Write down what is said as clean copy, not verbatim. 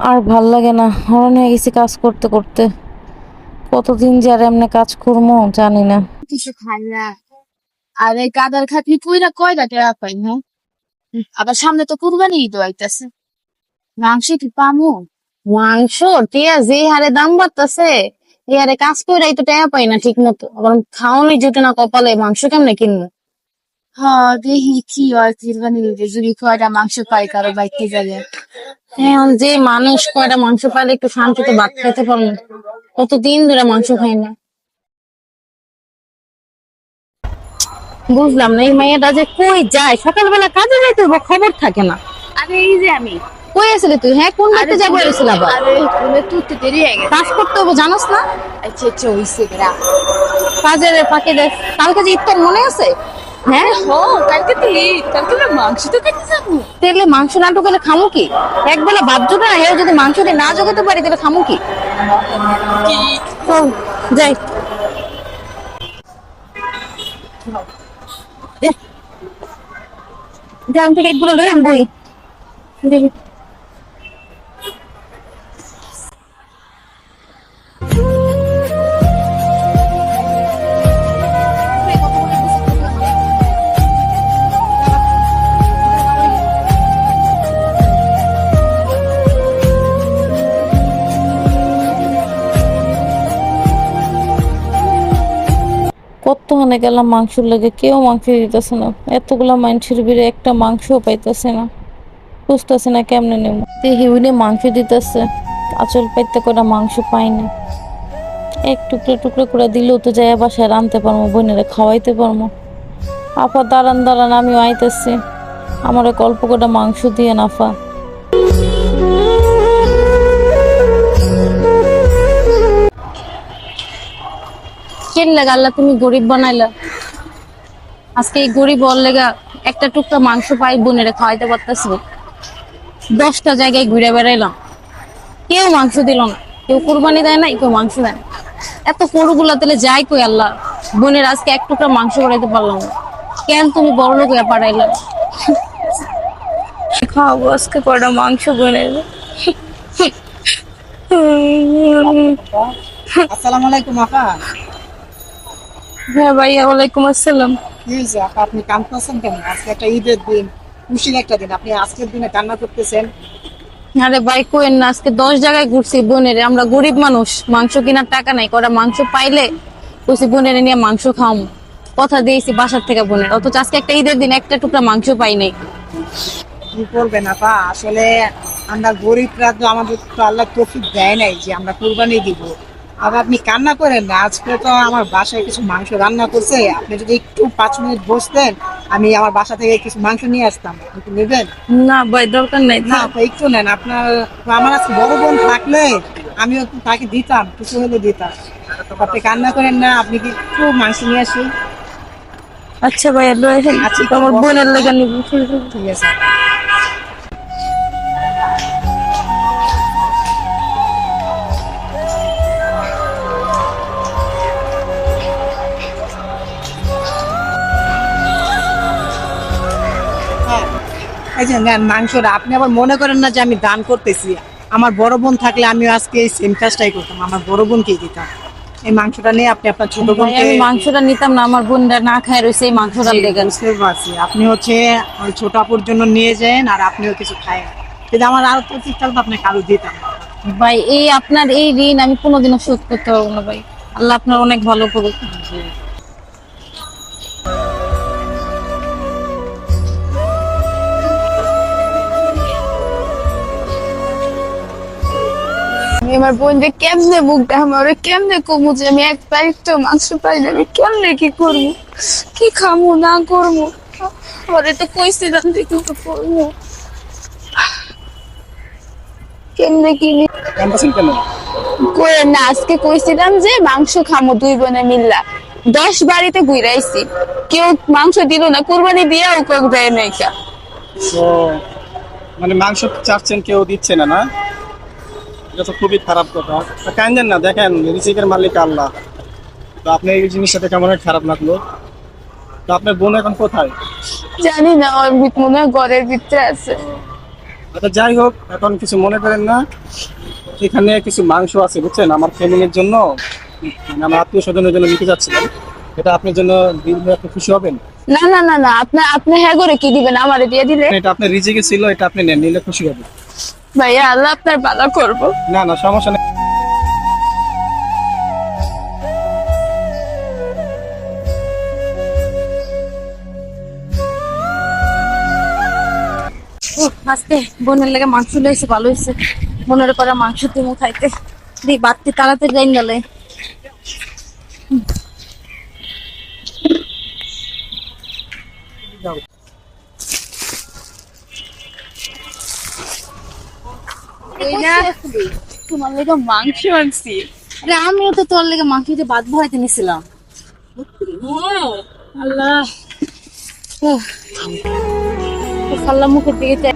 আর ভাল লাগে না, হরণ হয়ে গেছি কাজ করতে করতে। কতদিন যে আর এমনি কাজ করবো জানি না। কিছু খাই না। আর এই কাদার খাটনি কইরা কয়টা টেরা পাই না। আবার সামনে তো কুরবানি ঈদ আইতাছে, মাংস কি পামু? মাংস টিয়া যে হারে দাম বাড়তেছে এই হারে কাজ কইরাই তো টাকা পাই না ঠিক মতো, আবার খাওয়ানোই জুটে না কপালে, মাংস কেমনে কিনবো? হ্যাঁ দেখি কি হয় কুরবানি ঈদে যদি কয়টা মাংস পাই কারো বাইতে যাবে। এখন যে মানুষ কয়টা মাংস পাইলে একটু শান্তিতে ভাত খাইতে পারবো, কতদিন ধরে মাংস খাই না। বুঝলাম না এই মেয়েটা যে কই যায়, সকালবেলা কাজে যাইতে হবে খবর থাকে না। আরে এই যে আমি কই আসলে তুই? হ্যাঁ কোন আরে দেখতে যাবো এসেছিল আবার? আরে তুমি তুই দেরি হয়ে গেছে। কাজ করতে হবে জানোস না? আচ্ছা আচ্ছা হইছে গরা। কাজের ফাঁকে দেখ, কালকে যে ইফতার মনে আছে? হ্যাঁ কালকে তো ঈদ, কালকে না মাংস তো খেতে যাবো। তাহলে মাংস নাটক হলে খামু কি? একবেলা ভাত জোটে না, হেও যদি মাংস দিয়ে না জোগাতে পারি তাহলে খামু কি? চল যাই। গ্রাম থেকে এগুলো লই আনবই। কতক্ষণে গেলাম মাংসর লেগে, কেউ মাংস দিতেছে না। এতগুলা মানুষের ভিড়ে একটা মাংসও পাইতেছে না, বুঝতেছে না কেমনে নেব। দেখি উনি মাংস দিতেছে, আচল পাইতে করে মাংস পাইনি। এক টুকরো টুকরো করে দিলেও তো যাই বাসায় রানতে পারবো, বোনেরা খাওয়াইতে পারবো। আপা দাঁড়ান দাঁড়ান, আমিও আইতেছি, আমার অল্প করে মাংস দিয়ে নাফা। কেন লাগা আল্লাহ তুমি গরিব বানাইলা? আজকে এই গরিব ওর লেগা একটা টুকরা মাংস পাই বোনেরে খাওয়াইতে পারতেছি। 10টা জায়গায় ঘুরে বেড়াইলাম, কেউ মাংস দিল না। কেউ কুরবানি দেয় নাই, কেউ মাংস দেয় না। এত গরুগুলা তাহলে যাই কই আল্লাহ, বোনের আজকে এক টুকরা মাংস করাইতে পারলাম না। কেন তুমি বড় লোক হয়ে পাঠাইলা? খাওয়াবো আজকে কয়টা মাংস বোনের। আসসালামু আলাইকুম আপা। হ্যাঁ ভাইয়া, ওয়ালাইকুম আসসালাম। কি হয়েছে আপা, আপনি কাঁদতেছেন কেন? আজকে একটা ঈদের দিন, খুশির একটা দিন, আপনি আজকের দিনে কান্না করতেছেন? আরে ভাই কোয়েন না, আজকে 10 জায়গায় ঘুরছি বোনের, আমরা গরিব মানুষ, মাংস কেনার টাকা নাই। কটা মাংস পাইলে কইছি বোনের নিয়ে মাংস খাওয়াম, কথা দিয়েছি বাসার থেকে বোনের। অথচ আজকে একটা ঈদের দিন একটা টুকরা মাংস পাই নাই। কি করবেন আপা, আসলে আমরা গরিবরা তো, আমাদের তো আল্লাহ তৌফিক দেয় নাই যে আমরা কুরবানি দিব। আর আপনি কান্না করেন না, আজকে তো আমার বাসায় কিছু মাংস রান্না করছে, আপনি যদি একটু 5 মিনিট বসতেন আমি আমার বাসা থেকে কিছু মাংস নিয়ে আসতাম। আপনি কি নেবেন? না ভাই দরকার নাই। না আপা একটু নেন, আপনার আমার আজকে বড় বোন থাকলে আমিও তাকে দিতাম, কিছু হলে দিতাম। আপনি কান্না করেন না, আপনি কি একটু মাংস নিয়ে আসেন? আচ্ছা ভাইয়া লয়ে আসেন, আচ্ছা, আমার বোনের লেগে নিব। ঠিক আছে। হ্যাঁ, এই যে নেন মাংসটা। আপনি আবার মনে করেন না যে আমি দান করতেছি। আমার বড় বোন থাকলে আমিও আজকে এই সেম কাজটাই করতাম, আমার বড় বোনকেই দিতাম। এই মাংসটা নিয়ে আপনি আপনার ছোট ভাই বোনকে। আমি মাংসটা নিতাম না, আমার বোনরা না খায় রয়েছে এই মাংসটা লেগে। বুঝতে পারছি, আপনি হচ্ছে ওই ছোট আপুর জন্য নিয়ে যান আর আপনিও কিছু খায়। কিন্তু আমার আরো তৌফিক থাকলে আপনাকে আরো দিতাম। ভাই এই আপনার এই ঋণ আমি কোনোদিনও শোধ করতে পারবো না ভাই, আল্লাহ আপনার অনেক ভালো করুক। আমি আমার বোনকে কেমনে মুখ দেখাবো, ওরে কেমনে কমু যে আমি এক প্লেট তো মাংস পাই না, আমি কেমনে কি করবো, কি খামু না করবো। ওরে তো কইছিলাম যে কিছু করবো, কেমনে কি করে না। আজকে কইছিলাম যে মাংস খামো দুই বোনে মিল্লা, 10 বাড়িতে ঘুরাইছি, কেউ মাংস দিল না, কোরবানি দিয়েও কেউ দেয় নাই। তো মানে মাংস চাচ্ছেন কেউ দিচ্ছে না, না? এটা তো খুবই খারাপ কথা। তো কাঁদেন না, দেখেন রিজিকের মালিক আল্লাহ। তো আপনি এই জিনিসটা দেখে আমার অনেক খারাপ লাগলো। তো আপনার বোন এখন কোথায়? জানি না, ওর মনে হয় ঘরের ভিতরে আছে। আচ্ছা যাই হোক, এখন কিছু মনে করেন না। এখানে কিছু মাংস আছে বুঝছেন, আমার ফ্যামিলির জন্য, মানে আমার আত্মীয় স্বজনের জন্য নিতে যাচ্ছিলাম। এটা আপনার জন্য দিলে আপনি খুশি হবেন? না না না না, আপনি আপনি হ্যাঁ করে কি দিবেন আমারে দিয়ে দিলে? এটা আপনার রিজিকে ছিল, এটা আপনি নেন, নিলে খুশি হবেন। ভাইয়া আল্লাহ আপনার ভালো করবো। না না, সমস্যা নেই। আজকে বোনের লেগে মাংস লইছে, ভালো হয়েছে। বোনের করা মাংস তুমি খাইতে দি বাড়তি তাড়াতাড়ি যাই গেলে। তোমার লেগে মাংস আনছি। আরে আমিও তো তোর লেগে মাংস দিয়ে ভাত ভরাইতে নিছিলাম। আল্লাহ, আল্লাহ মুখের দিকে